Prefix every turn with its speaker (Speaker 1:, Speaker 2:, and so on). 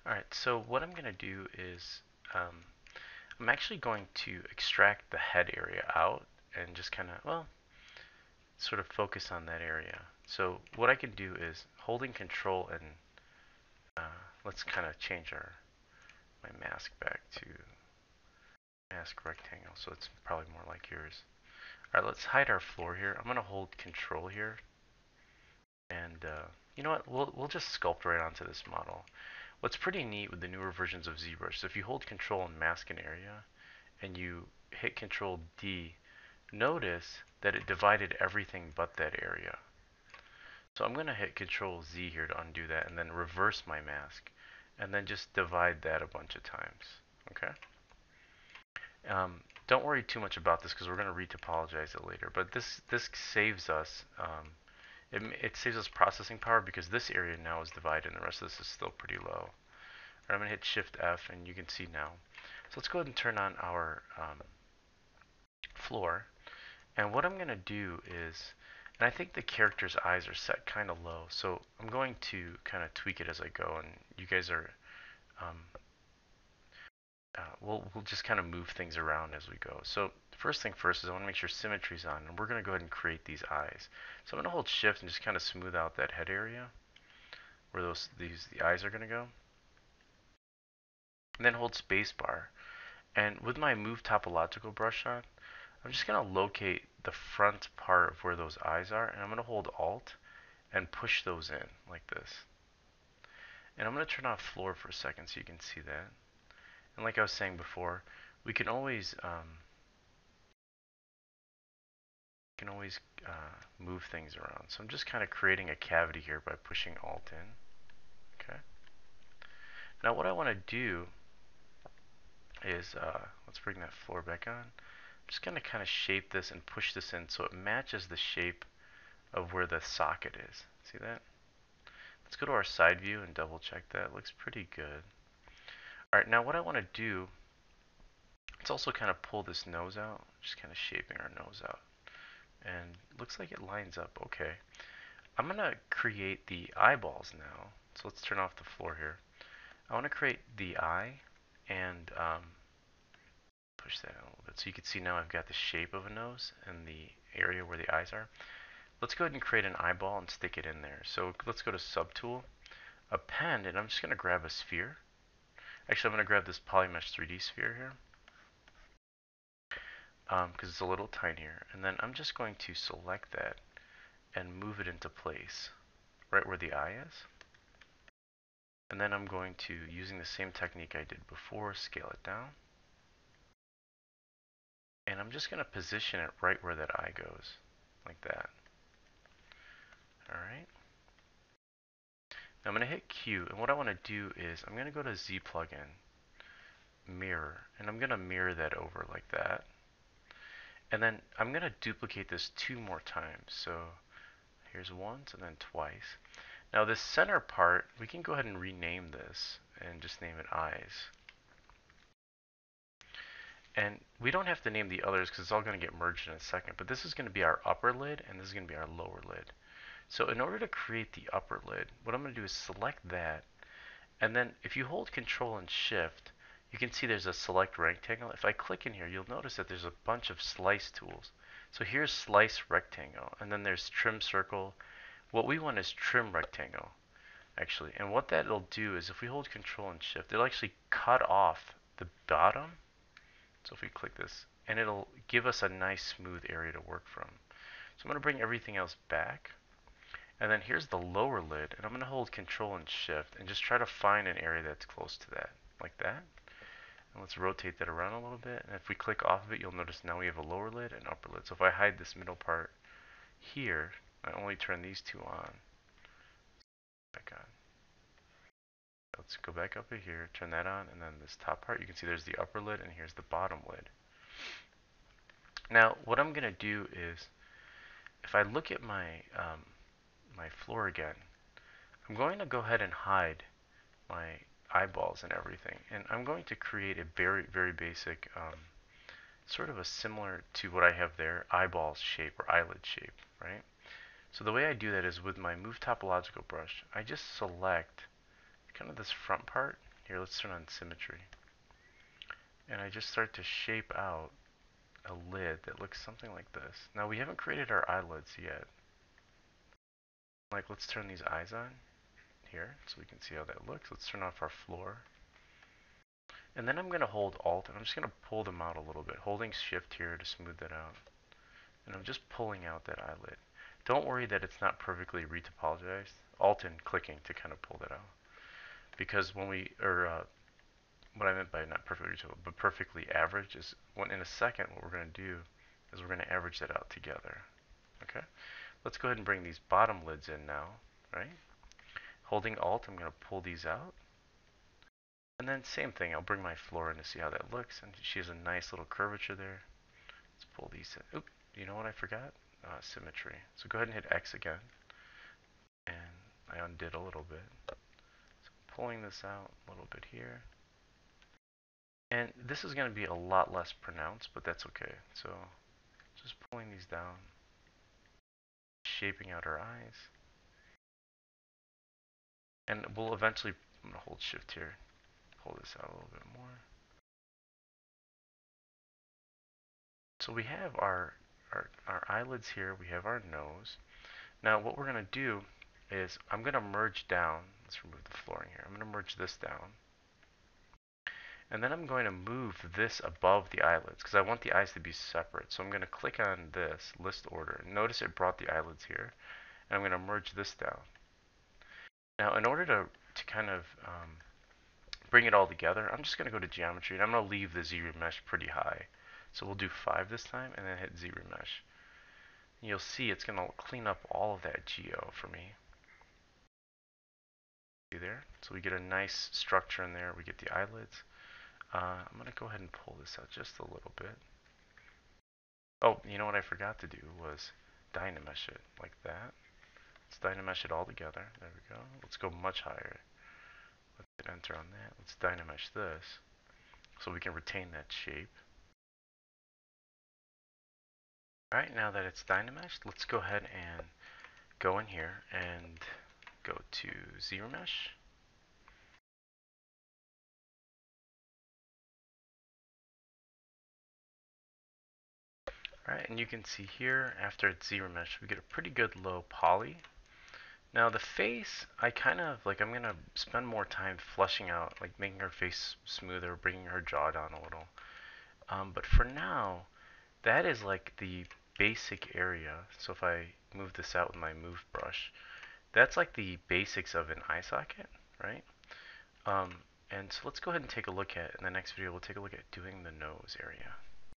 Speaker 1: Alright, so what I'm going to do is I'm actually going to extract the head area out and just kind of, well, sort of focus on that area. So what I can do is holding control and let's kind of change my mask back to mask rectangle so it's probably more like yours. Alright, let's hide our floor here. I'm going to hold control here and you know what, we'll just sculpt right onto this model. What's pretty neat with the newer versions of ZBrush, so if you hold control and mask an area and you hit control D, notice that it divided everything but that area. So I'm going to hit control Z here to undo that and then reverse my mask and then just divide that a bunch of times. Okay? Don't worry too much about this because we're going to retopologize it later. But this saves us it saves us processing power because this area now is divided and the rest of this is still pretty low. I'm going to hit Shift F and you can see now. So let's go ahead and turn on our floor. And what I'm going to do is, and I think the character's eyes are set kind of low, so I'm going to kind of tweak it as I go. And you guys are, um, we'll just kind of move things around as we go. So first thing first is I want to make sure symmetry's on, and we're going to go ahead and create these eyes. So I'm going to hold Shift and just kind of smooth out that head area where the eyes are going to go, and then hold Spacebar. And with my Move Topological brush on, I'm just going to locate the front part of where those eyes are, and I'm going to hold Alt and push those in like this. And I'm going to turn off floor for a second so you can see that. And like I was saying before, we can always move things around. So I'm just kind of creating a cavity here by pushing Alt in. Okay. Now what I want to do is let's bring that floor back on. I'm just going to kind of shape this and push this in so it matches the shape of where the socket is. See that? Let's go to our side view and double check that. It looks pretty good. Alright, now what I want to do, let's also kind of pull this nose out. Just kind of shaping our nose out. And looks like it lines up okay. I'm going to create the eyeballs now. So let's turn off the floor here. I want to create the eye and push that a little bit. So you can see now I've got the shape of a nose and the area where the eyes are. Let's go ahead and create an eyeball and stick it in there. So let's go to Subtool, Append, and I'm just going to grab a sphere. Actually, I'm going to grab this Polymesh 3D sphere here because it's a little tinier. And then I'm just going to select that and move it into place right where the eye is. And then I'm going to, using the same technique I did before, scale it down. And I'm just going to position it right where that eye goes, like that. Alright. Now I'm going to hit Q, and what I want to do is I'm going to go to Z plugin, mirror, and I'm going to mirror that over like that. And then I'm going to duplicate this 2 more times. So here's once and then twice. Now this center part, we can go ahead and rename this and just name it eyes. And we don't have to name the others because it's all going to get merged in a second. But this is going to be our upper lid and this is going to be our lower lid. So in order to create the upper lid, what I'm going to do is select that. And then if you hold Control and Shift, you can see there's a select rectangle. If I click in here, you'll notice that there's a bunch of slice tools. So here's slice rectangle, and then there's trim circle. What we want is trim rectangle, actually. And what that'll do is if we hold Control and Shift, it'll actually cut off the bottom. So if we click this, and it'll give us a nice smooth area to work from. So I'm going to bring everything else back. And then here's the lower lid, and I'm going to hold Control and Shift and just try to find an area that's close to that, like that. And let's rotate that around a little bit. And if we click off of it, you'll notice now we have a lower lid and upper lid. So if I hide this middle part here, I only turn these two on. Back on. Let's go back up here, turn that on, and then this top part, you can see there's the upper lid and here's the bottom lid. Now, what I'm going to do is, if I look at my my floor again, I'm going to go ahead and hide my eyeballs and everything. And I'm going to create a very, very basic, sort of a similar to what I have there, eyeball shape or eyelid shape, right? So the way I do that is with my Move Topological brush, I just select kind of this front part here, let's turn on symmetry. And I just start to shape out a lid that looks something like this. Now we haven't created our eyelids yet. Like, let's turn these eyes on here so we can see how that looks. Let's turn off our floor. And then I'm going to hold Alt and I'm just going to pull them out a little bit, holding Shift here to smooth that out. And I'm just pulling out that eyelid. Don't worry that it's not perfectly retopologized. Alt and clicking to kind of pull that out. Because when we, what I meant by not perfectly retopologized, but perfectly average is when in a second what we're going to do is we're going to average that out together. Okay? Let's go ahead and bring these bottom lids in now, right? Holding Alt, I'm going to pull these out. And then same thing, I'll bring my floor in to see how that looks. And she has a nice little curvature there. Let's pull these in. Oop, you know what I forgot? Symmetry. So go ahead and hit X again. And I undid a little bit. So pulling this out a little bit here. And this is going to be a lot less pronounced, but that's okay. So just pulling these down. Shaping out our eyes. And we'll eventually, I'm going to hold Shift here. Pull this out a little bit more. So we have our eyelids here. We have our nose. Now what we're going to do is I'm going to merge down. Let's remove the flooring here. I'm going to merge this down. And then I'm going to move this above the eyelids because I want the eyes to be separate. So I'm going to click on this list order. Notice it brought the eyelids here. And I'm going to merge this down. Now in order to kind of bring it all together, I'm just going to go to geometry and I'm going to leave the Z-remesh pretty high. So we'll do 5 this time and then hit Z-remesh. You'll see it's going to clean up all of that geo for me. See there? So we get a nice structure in there. We get the eyelids. I'm going to go ahead and pull this out just a little bit. Oh, you know what I forgot to do was dynamesh it like that. Let's dynamesh it all together. There we go. Let's go much higher. Let's hit enter on that. Let's dynamesh this so we can retain that shape. Alright, now that it's dynameshed, let's go ahead and go in here and go to Z-remesh. Alright, and you can see here, after it's Z-remesh, we get a pretty good low poly. Now the face, I'm going to spend more time fleshing out, like making her face smoother, bringing her jaw down a little. But for now, that is like the basic area. So if I move this out with my move brush, that's like the basics of an eye socket, right? And so let's go ahead and take a look at, in the next video, we'll take a look at doing the nose area.